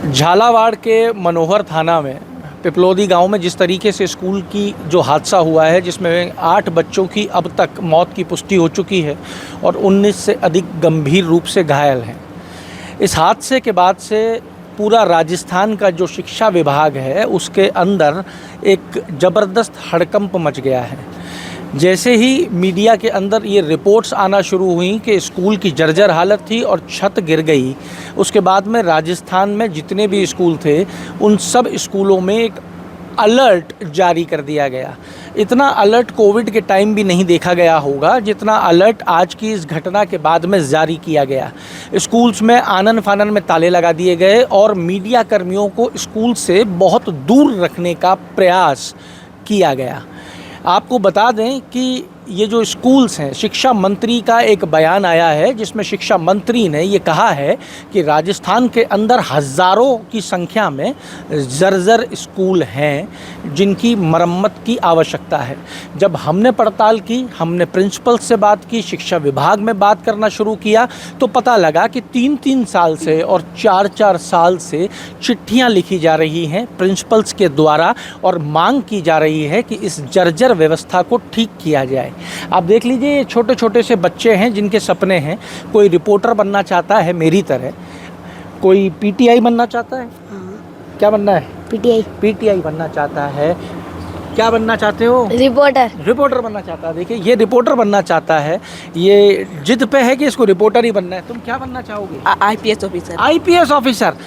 झालावाड़ के मनोहर थाना में पिपलोदी गांव में जिस तरीके से स्कूल की जो हादसा हुआ है, जिसमें 8 बच्चों की अब तक मौत की पुष्टि हो चुकी है और 19 से अधिक गंभीर रूप से घायल हैं। इस हादसे के बाद से पूरा राजस्थान का जो शिक्षा विभाग है उसके अंदर एक ज़बरदस्त हड़कंप मच गया है। जैसे ही मीडिया के अंदर ये रिपोर्ट्स आना शुरू हुई कि स्कूल की जर्जर हालत थी और छत गिर गई, उसके बाद में राजस्थान में जितने भी स्कूल थे उन सब स्कूलों में एक अलर्ट जारी कर दिया गया। इतना अलर्ट कोविड के टाइम भी नहीं देखा गया होगा जितना अलर्ट आज की इस घटना के बाद में जारी किया गया। स्कूल्स में आनन फानन में ताले लगा दिए गए और मीडिया कर्मियों को स्कूल से बहुत दूर रखने का प्रयास किया गया। आपको बता दें कि ये जो स्कूल्स हैं, शिक्षा मंत्री का एक बयान आया है जिसमें शिक्षा मंत्री ने ये कहा है कि राजस्थान के अंदर हज़ारों की संख्या में जर्जर स्कूल हैं जिनकी मरम्मत की आवश्यकता है। जब हमने पड़ताल की, हमने प्रिंसिपल से बात की, शिक्षा विभाग में बात करना शुरू किया तो पता लगा कि 3-3 साल से और 4-4 साल से चिट्ठियाँ लिखी जा रही हैं प्रिंसिपल्स के द्वारा और मांग की जा रही है कि इस जर्जर व्यवस्था को ठीक किया जाए। आप देख लीजिए, ये छोटे छोटे से बच्चे हैं जिनके सपने हैं। कोई रिपोर्टर बनना चाहता है मेरी तरह, कोई पीटीआई बनना चाहता है। क्या बनना है? पीटीआई बनना चाहता है। क्या बनना चाहते हो? रिपोर्टर बनना चाहता है। देखिए, ये रिपोर्टर बनना चाहता है, ये जिद पे है कि इसको रिपोर्टर ही बनना है। तुम क्या बनना चाहोगे? IPS officer.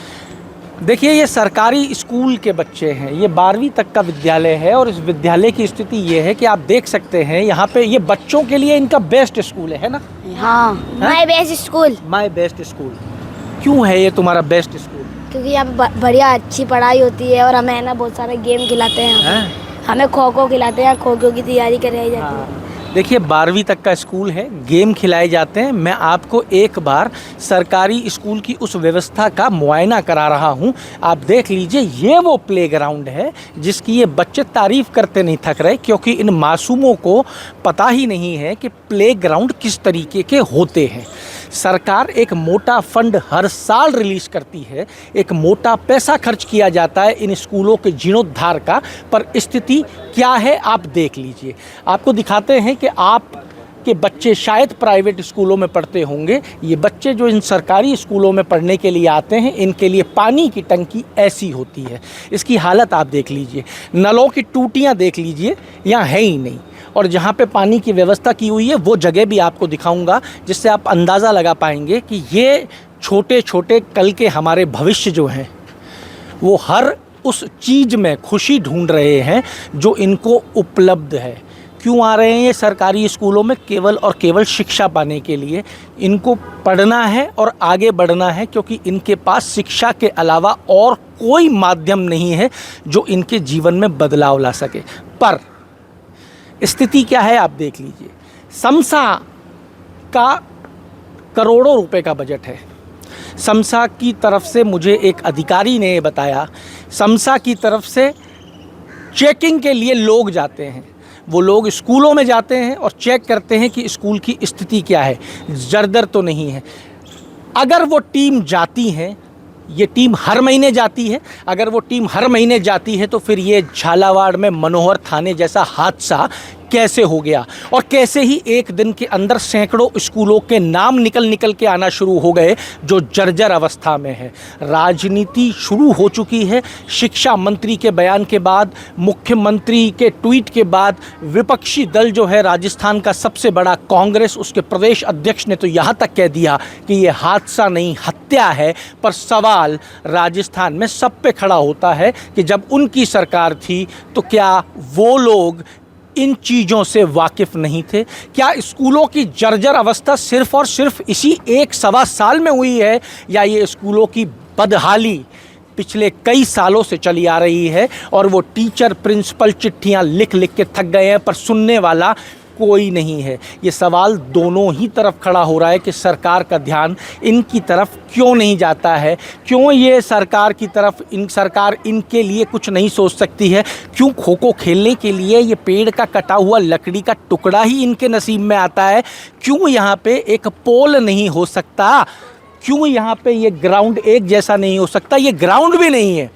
देखिए, ये सरकारी स्कूल के बच्चे हैं, ये 12वीं तक का विद्यालय है और इस विद्यालय की स्थिति ये है कि आप देख सकते हैं यहाँ पे ये बच्चों के लिए इनका बेस्ट स्कूल है ना? हाँ, माय बेस्ट स्कूल। क्यों है ये तुम्हारा बेस्ट स्कूल? क्योंकि यहाँ पे बढ़िया अच्छी पढ़ाई होती है और हमें ना बहुत सारे गेम खिलाते हैं। हमें खो खो खिलाते हैं, खो खो की तैयारी कराई जाती है। देखिए, 12वीं तक का स्कूल है, गेम खिलाए जाते हैं। मैं आपको एक बार सरकारी स्कूल की उस व्यवस्था का मुआयना करा रहा हूं। आप देख लीजिए, ये वो प्लेग्राउंड है जिसकी ये बच्चे तारीफ़ करते नहीं थक रहे, क्योंकि इन मासूमों को पता ही नहीं है कि प्लेग्राउंड किस तरीके के होते हैं। सरकार एक मोटा फंड हर साल रिलीज़ करती है, एक मोटा पैसा खर्च किया जाता है इन स्कूलों के जीर्णोद्धार का, पर स्थिति क्या है आप देख लीजिए। आपको दिखाते हैं कि आप के बच्चे शायद प्राइवेट स्कूलों में पढ़ते होंगे। ये बच्चे जो इन सरकारी स्कूलों में पढ़ने के लिए आते हैं, इनके लिए पानी की टंकी ऐसी होती है। इसकी हालत आप देख लीजिए, नलों की टूटियाँ देख लीजिए, यहाँ है ही नहीं। और जहाँ पे पानी की व्यवस्था की हुई है वो जगह भी आपको दिखाऊंगा, जिससे आप अंदाज़ा लगा पाएंगे कि ये छोटे छोटे कल के हमारे भविष्य जो हैं वो हर उस चीज़ में खुशी ढूंढ रहे हैं जो इनको उपलब्ध है। क्यों आ रहे हैं ये सरकारी स्कूलों में? केवल और केवल शिक्षा पाने के लिए। इनको पढ़ना है और आगे बढ़ना है, क्योंकि इनके पास शिक्षा के अलावा और कोई माध्यम नहीं है जो इनके जीवन में बदलाव ला सके। पर स्थिति क्या है आप देख लीजिए। समसा का करोड़ों रुपए का बजट है। समसा की तरफ से मुझे एक अधिकारी ने बताया, समसा की तरफ से चेकिंग के लिए लोग जाते हैं। वो लोग स्कूलों में जाते हैं और चेक करते हैं कि स्कूल की स्थिति क्या है, जर्जर तो नहीं है। अगर वो टीम जाती है, ये टीम हर महीने जाती है, अगर वो टीम हर महीने जाती है तो फिर ये झालावाड़ में मनोहर थाने जैसा हादसा कैसे हो गया और कैसे ही एक दिन के अंदर सैकड़ों स्कूलों के नाम निकल के आना शुरू हो गए जो जर्जर अवस्था में है। राजनीति शुरू हो चुकी है। शिक्षा मंत्री के बयान के बाद, मुख्यमंत्री के ट्वीट के बाद, विपक्षी दल जो है राजस्थान का सबसे बड़ा कांग्रेस, उसके प्रदेश अध्यक्ष ने तो यहाँ तक कह दिया कि ये हादसा नहीं हत्या है। पर सवाल राजस्थान में सब पे खड़ा होता है कि जब उनकी सरकार थी तो क्या वो लोग इन चीज़ों से वाकिफ़ नहीं थे? क्या स्कूलों की जर्जर अवस्था सिर्फ़ और सिर्फ इसी 1-1.25 साल में हुई है, या ये स्कूलों की बदहाली पिछले कई सालों से चली आ रही है और वो टीचर प्रिंसिपल चिट्ठियाँ लिख के थक गए हैं पर सुनने वाला कोई नहीं है? ये सवाल दोनों ही तरफ खड़ा हो रहा है कि सरकार का ध्यान इनकी तरफ क्यों नहीं जाता है? क्यों ये सरकार की तरफ सरकार इनके लिए कुछ नहीं सोच सकती है? क्यों खो खो खेलने के लिए ये पेड़ का कटा हुआ लकड़ी का टुकड़ा ही इनके नसीब में आता है? क्यों यहाँ पे एक पोल नहीं हो सकता क्यों यहाँ पे ये ग्राउंड एक जैसा नहीं हो सकता? ये ग्राउंड भी नहीं है,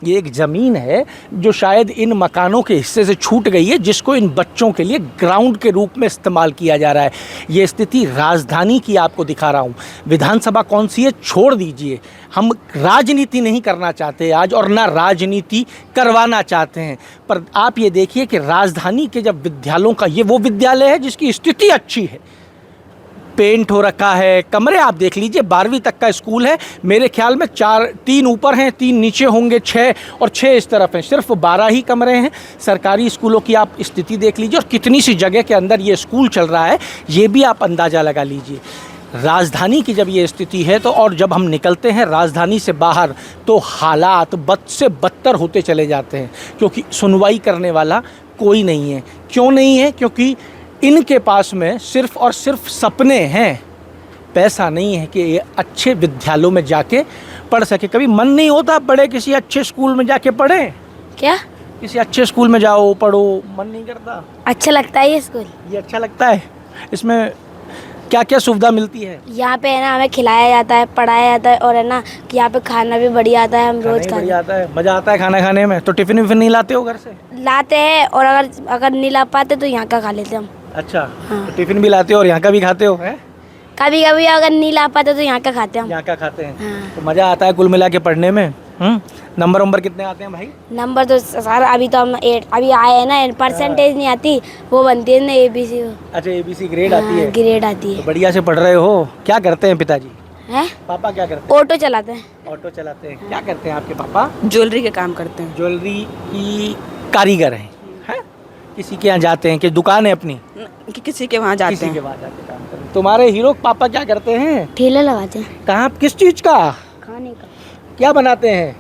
ये एक ज़मीन है जो शायद इन मकानों के हिस्से से छूट गई है, जिसको इन बच्चों के लिए ग्राउंड के रूप में इस्तेमाल किया जा रहा है। ये स्थिति राजधानी की आपको दिखा रहा हूँ। विधानसभा कौन सी है छोड़ दीजिए, हम राजनीति नहीं करना चाहते आज, और ना राजनीति करवाना चाहते हैं। पर आप ये देखिए कि राजधानी के जब विद्यालयों का, ये वो विद्यालय है जिसकी स्थिति अच्छी है, पेंट हो रखा है, कमरे आप देख लीजिए, 12वीं तक का स्कूल है। मेरे ख्याल में 3 ऊपर हैं, 3 नीचे होंगे, 6 और 6 इस तरफ हैं, सिर्फ 12 ही कमरे हैं। सरकारी स्कूलों की आप स्थिति देख लीजिए और कितनी सी जगह के अंदर ये स्कूल चल रहा है, ये भी आप अंदाज़ा लगा लीजिए। राजधानी की जब ये स्थिति है तो, और जब हम निकलते हैं राजधानी से बाहर, तो हालात बद से बदतर होते चले जाते हैं, क्योंकि सुनवाई करने वाला कोई नहीं है। क्यों नहीं है? क्योंकि इनके पास में सिर्फ और सिर्फ सपने हैं, पैसा नहीं है कि ये अच्छे विद्यालयों में जाके पढ़ सके। कभी मन नहीं होता बड़े किसी अच्छे स्कूल में जाके पढ़ें? क्या? किसी अच्छे स्कूल में जाओ, पढ़ो, मन नहीं करता? अच्छा लगता है ये स्कूल। ये अच्छा लगता है। इसमें क्या क्या सुविधा मिलती है? यहाँ पे है ना, हमें खिलाया जाता है, पढ़ाया जाता है, और है ना कि यहाँ पे खाना भी बढ़िया आता है। हम रोज खाते बढ़िया आता है, मज़ा आता है खाना खाने में। तो टिफिन विफिन नहीं लाते हो घर से? लाते हैं, और अगर नहीं ला पाते तो यहाँ का खा लेते हम। अच्छा, हाँ। तो टिफिन भी लाते हो और यहाँ का भी खाते हो? है, कभी कभी अगर नहीं ला पाते तो यहाँ का खाते हम। यहाँ का खाते हैं। हाँ। तो मज़ा आता है कुल मिला के पढ़ने में। नंबर कितने आते हैं भाई? नंबर तो सर अभी तो हम 8 अभी आए हैं ना, परसेंटेज नहीं आती, वो बनती है ना ABC। अच्छा, ABC ग्रेड आती है? ग्रेड आती तो है। बढ़िया से पढ़ रहे हो। क्या करते हैं पिताजी? हैं? पापा क्या करते हैं? ऑटो चलाते हैं। ऑटो चलाते हैं। क्या करते हैं आपके पापा? ज्वेलरी के काम करते हैं। ज्वेलरी की कारीगर हैं। किसी के यहाँ जाते हैं कि दुकान है अपनी? किसी के वहाँ जाते किसी के हैं। वहाँ जाके काम करते हैं। तुम्हारे हीरो पापा क्या करते हैं? ठेला लगाते हैं। कहाँ, किस चीज़ का? खाने का। क्या बनाते हैं?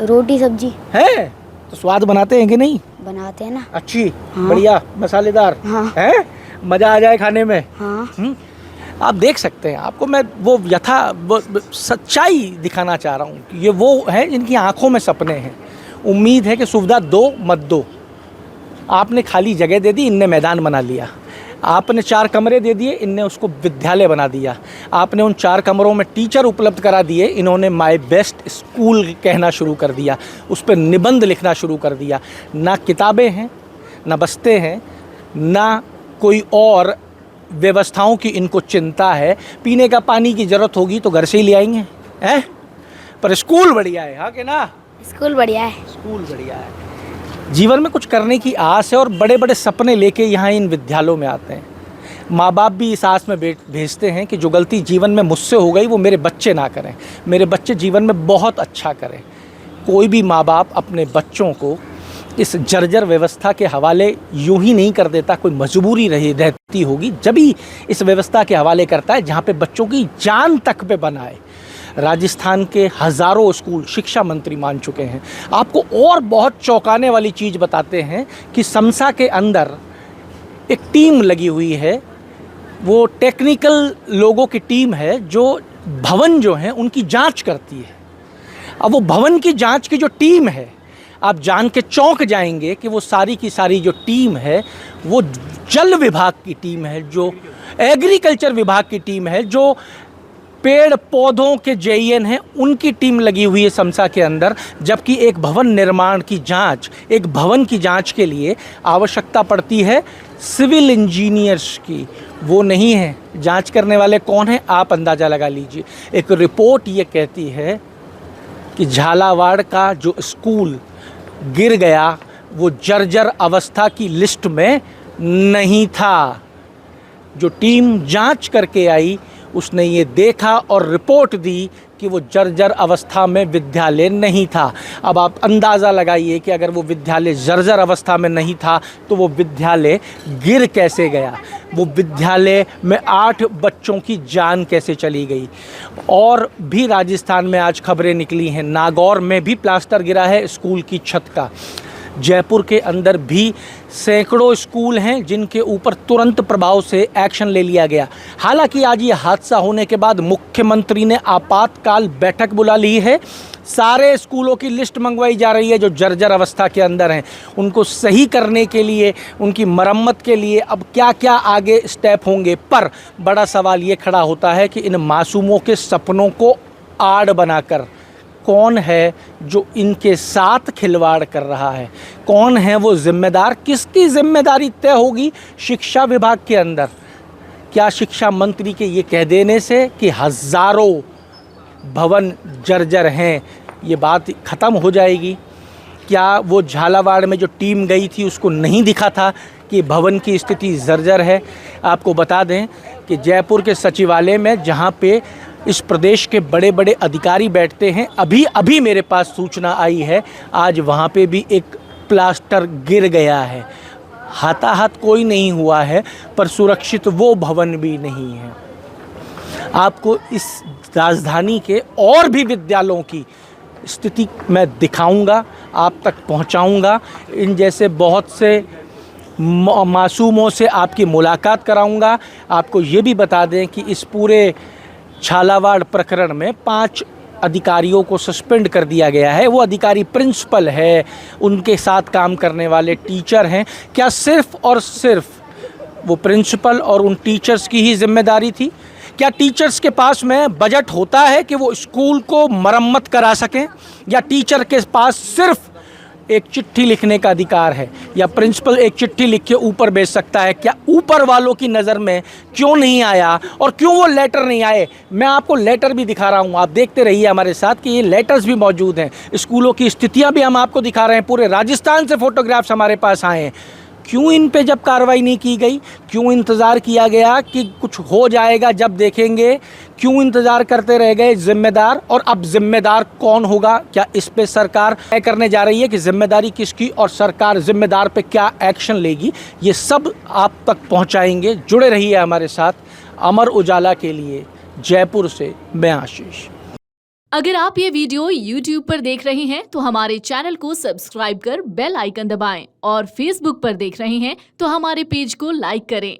रोटी सब्जी है? तो स्वाद बनाते हैं कि नहीं? बनाते हैं ना। अच्छी, हाँ। बढ़िया, मसालेदार। हाँ। है, मज़ा आ जाए खाने में। हाँ। आप देख सकते हैं, आपको मैं वो सच्चाई दिखाना चाह रहा हूँ कि ये वो है जिनकी आंखों में सपने हैं। उम्मीद है कि सुविधा दो मत दो। आपने खाली जगह दे दी, इनने मैदान बना लिया। आपने 4 कमरे दे दिए, इनने उसको विद्यालय बना दिया। आपने उन 4 कमरों में टीचर उपलब्ध करा दिए, इन्होंने माय बेस्ट स्कूल कहना शुरू कर दिया, उस पर निबंध लिखना शुरू कर दिया। ना किताबें हैं, ना बस्ते हैं, ना कोई और व्यवस्थाओं की इनको चिंता है। पीने का पानी की ज़रूरत होगी तो घर से ही ले आएंगे, हैं? पर स्कूल बढ़िया है, हाँ कि ना? स्कूल बढ़िया है। स्कूल बढ़िया है। जीवन में कुछ करने की आस है और बड़े बड़े सपने लेके यहाँ इन विद्यालयों में आते हैं। माँ बाप भी इस आस में भेजते हैं कि जो गलती जीवन में मुझसे हो गई वो मेरे बच्चे ना करें, मेरे बच्चे जीवन में बहुत अच्छा करें। कोई भी माँ बाप अपने बच्चों को इस जर्जर व्यवस्था के हवाले यूं ही नहीं कर देता, कोई मजबूरी रहती होगी जब ही इस व्यवस्था के हवाले करता है जहाँ पे बच्चों की जान तक पे बनाए। राजस्थान के हज़ारों स्कूल शिक्षा मंत्री मान चुके हैं। आपको और बहुत चौंकाने वाली चीज़ बताते हैं कि समसा के अंदर एक टीम लगी हुई है, वो टेक्निकल लोगों की टीम है जो भवन जो हैं उनकी जांच करती है। अब वो भवन की जांच की जो टीम है, आप जान के चौंक जाएंगे कि वो सारी की सारी जो टीम है वो जल विभाग की टीम है, जो एग्रीकल्चर विभाग की टीम है, जो पेड़ पौधों के JN हैं उनकी टीम लगी हुई है समसा के अंदर। जबकि एक भवन निर्माण की जांच, एक भवन की जांच के लिए आवश्यकता पड़ती है सिविल इंजीनियर्स की, वो नहीं है। जांच करने वाले कौन हैं आप अंदाज़ा लगा लीजिए। एक रिपोर्ट ये कहती है कि झालावाड़ का जो स्कूल गिर गया वो जर्जर अवस्था की लिस्ट में नहीं था। जो टीम जांच करके आई उसने ये देखा और रिपोर्ट दी कि वो जर्जर अवस्था में विद्यालय नहीं था। अब आप अंदाज़ा लगाइए कि अगर वो विद्यालय जर्जर अवस्था में नहीं था तो वो विद्यालय गिर कैसे गया, वो विद्यालय में 8 बच्चों की जान कैसे चली गई। और भी राजस्थान में आज खबरें निकली हैं, नागौर में भी प्लास्टर गिरा है स्कूल की छत का। जयपुर के अंदर भी सैकड़ों स्कूल हैं जिनके ऊपर तुरंत प्रभाव से एक्शन ले लिया गया। हालांकि आज ये हादसा होने के बाद मुख्यमंत्री ने आपातकाल बैठक बुला ली है। सारे स्कूलों की लिस्ट मंगवाई जा रही है जो जर्जर अवस्था के अंदर हैं, उनको सही करने के लिए, उनकी मरम्मत के लिए अब क्या क्या आगे स्टेप होंगे। पर बड़ा सवाल ये खड़ा होता है कि इन मासूमों के सपनों को आड़ बनाकर कौन है जो इनके साथ खिलवाड़ कर रहा है, कौन है वो जिम्मेदार, किसकी जिम्मेदारी तय होगी शिक्षा विभाग के अंदर। क्या शिक्षा मंत्री के ये कह देने से कि हज़ारों भवन जर्जर हैं ये बात ख़त्म हो जाएगी? क्या वो झालावाड़ में जो टीम गई थी उसको नहीं दिखा था कि भवन की स्थिति जर्जर है? आपको बता दें कि जयपुर के सचिवालय में जहाँ पे इस प्रदेश के बड़े बड़े अधिकारी बैठते हैं, अभी अभी मेरे पास सूचना आई है आज वहाँ पे भी एक प्लास्टर गिर गया है। हताहत कोई नहीं हुआ है पर सुरक्षित वो भवन भी नहीं है। आपको इस राजधानी के और भी विद्यालयों की स्थिति मैं दिखाऊंगा, आप तक पहुंचाऊंगा। इन जैसे बहुत से मासूमों से आपकी मुलाकात कराऊंगा। आपको ये भी बता दें कि इस पूरे झालावाड़ प्रकरण में 5 अधिकारियों को सस्पेंड कर दिया गया है। वो अधिकारी प्रिंसिपल है, उनके साथ काम करने वाले टीचर हैं। क्या सिर्फ़ और सिर्फ वो प्रिंसिपल और उन टीचर्स की ही जिम्मेदारी थी? क्या टीचर्स के पास में बजट होता है कि वो स्कूल को मरम्मत करा सकें? या टीचर के पास सिर्फ एक चिट्ठी लिखने का अधिकार है? या प्रिंसिपल एक चिट्ठी लिख के ऊपर भेज सकता है? क्या ऊपर वालों की नज़र में क्यों नहीं आया और क्यों वो लेटर नहीं आए? मैं आपको लेटर भी दिखा रहा हूँ, आप देखते रहिए हमारे साथ कि ये लेटर्स भी मौजूद हैं। स्कूलों की स्थितियाँ भी हम आपको दिखा रहे हैं। पूरे राजस्थान से फ़ोटोग्राफ्स हमारे पास आए हैं। क्यों इन पे जब कार्रवाई नहीं की गई? क्यों इंतज़ार किया गया कि कुछ हो जाएगा जब देखेंगे? क्यों इंतज़ार करते रह गए जिम्मेदार? और अब जिम्मेदार कौन होगा? क्या इस पे सरकार तय करने जा रही है कि जिम्मेदारी किसकी और सरकार जिम्मेदार पे क्या एक्शन लेगी? ये सब आप तक पहुंचाएंगे। जुड़े रहिए हमारे साथ। अमर उजाला के लिए जयपुर से मैं आशीष। अगर आप ये वीडियो YouTube पर देख रहे हैं तो हमारे चैनल को सब्सक्राइब कर बेल आइकन दबाएं और Facebook पर देख रहे हैं तो हमारे पेज को लाइक करें।